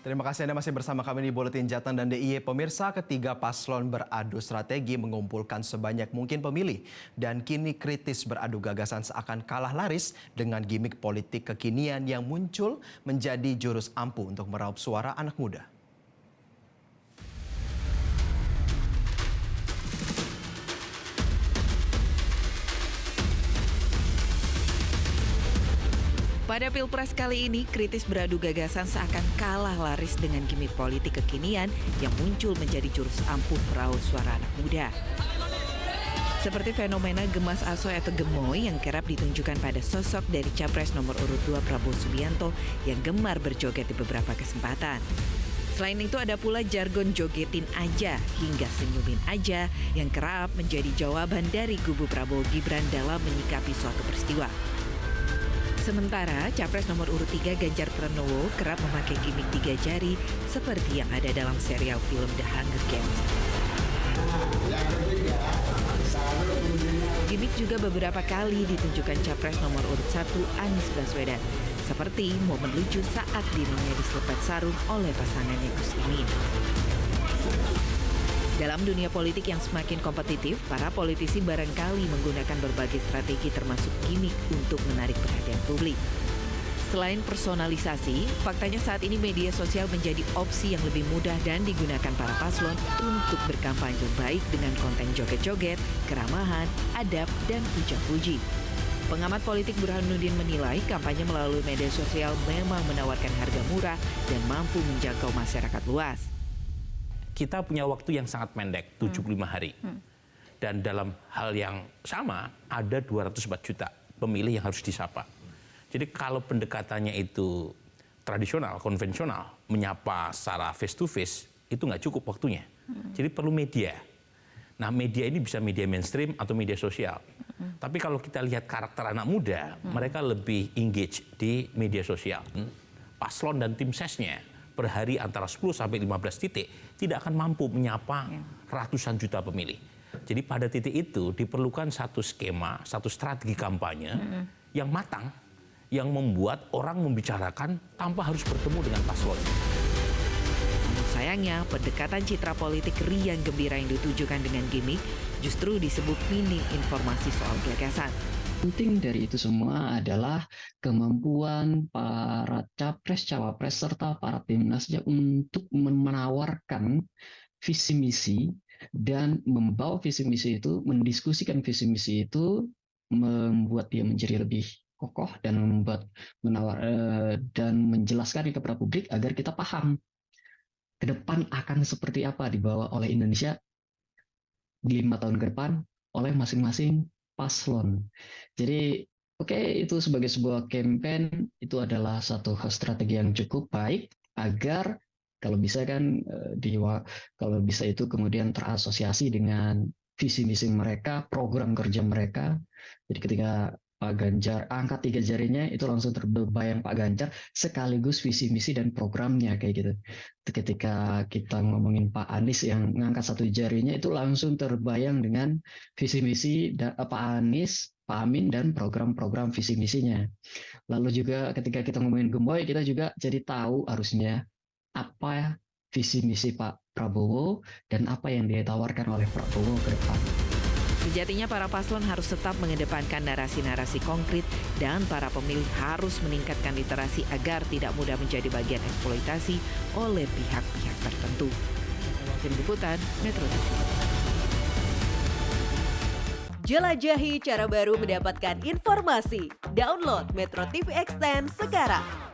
Terima kasih Anda masih bersama kami di Buletin Jateng dan DIY. Pemirsa, ketiga paslon beradu strategi mengumpulkan sebanyak mungkin pemilih dan kini kritis beradu gagasan seakan kalah laris dengan gimmick politik kekinian yang muncul menjadi jurus ampuh untuk meraup suara anak muda. Pada Pilpres kali ini, kritis beradu gagasan seakan kalah laris dengan gimmick politik kekinian yang muncul menjadi jurus ampuh meraup suara anak muda. Seperti fenomena gemas asoy atau gemoy yang kerap ditunjukkan pada sosok dari Capres nomor urut 2 Prabowo Subianto yang gemar berjoget di beberapa kesempatan. Selain itu ada pula jargon jogetin aja hingga senyumin aja yang kerap menjadi jawaban dari kubu Prabowo Gibran dalam menyikapi suatu peristiwa. Sementara Capres nomor urut 3 Ganjar Pranowo kerap memakai gimmick 3 jari seperti yang ada dalam serial film The Hunger Games. Gimmick juga beberapa kali ditunjukkan Capres nomor urut 1 Anies Baswedan, seperti momen lucu saat dirinya diselepet sarung oleh pasangannya Gus Imin. Dalam dunia politik yang semakin kompetitif, para politisi barangkali menggunakan berbagai strategi termasuk gimmick untuk menarik perhatian publik. Selain personalisasi, faktanya saat ini media sosial menjadi opsi yang lebih mudah dan digunakan para paslon untuk berkampanye baik dengan konten joget-joget, keramahan, adab, dan puja-puji. Pengamat politik Burhanuddin menilai kampanye melalui media sosial memang menawarkan harga murah dan mampu menjangkau masyarakat luas. Kita punya waktu yang sangat pendek, 75 hari. Dan dalam hal yang sama, ada 204 juta pemilih yang harus disapa. Jadi kalau pendekatannya itu tradisional, konvensional, menyapa secara face to face, itu nggak cukup waktunya. Jadi perlu media. Nah, media ini bisa media mainstream atau media sosial. Tapi kalau kita lihat karakter anak muda, mereka lebih engage di media sosial. Paslon dan tim sesnya per hari antara 10 sampai 15 titik tidak akan mampu menyapa ratusan juta pemilih. Jadi pada titik itu diperlukan satu skema, satu strategi kampanye yang matang, yang membuat orang membicarakan tanpa harus bertemu dengan paslon. Sayangnya, pendekatan citra politik riang gembira yang ditujukan dengan gimmick justru disebut minim informasi soal gagasan. Penting dari itu semua adalah kemampuan para capres, cawapres, serta para timnasnya untuk menawarkan visi misi dan membawa visi misi itu, mendiskusikan visi misi itu, membuat dia menjadi lebih kokoh dan dan menjelaskan kepada publik agar kita paham ke depan akan seperti apa dibawa oleh Indonesia di 5 tahun ke depan oleh masing-masing paslon. Jadi itu sebagai sebuah campaign itu adalah satu strategi yang cukup baik agar kalau bisa kalau bisa itu kemudian terasosiasi dengan visi misi mereka, program kerja mereka. Jadi ketika Pak Ganjar angkat 3 jarinya itu langsung terbayang Pak Ganjar sekaligus visi misi dan programnya kayak gitu. Ketika kita ngomongin Pak Anies yang ngangkat 1 jarinya itu langsung terbayang dengan visi misi Pak Anies, Pak Amin dan program-program visi misinya. Lalu juga ketika kita ngomongin gemoy kita juga jadi tahu harusnya apa visi misi Pak Prabowo dan apa yang dia tawarkan oleh Prabowo ke depan. Sejatinya para paslon harus tetap mengedepankan narasi-narasi konkret dan para pemilih harus meningkatkan literasi agar tidak mudah menjadi bagian eksploitasi oleh pihak-pihak tertentu. Tim Liputan, Metro TV. Jelajahi cara baru mendapatkan informasi. Download Metro TV Extend sekarang.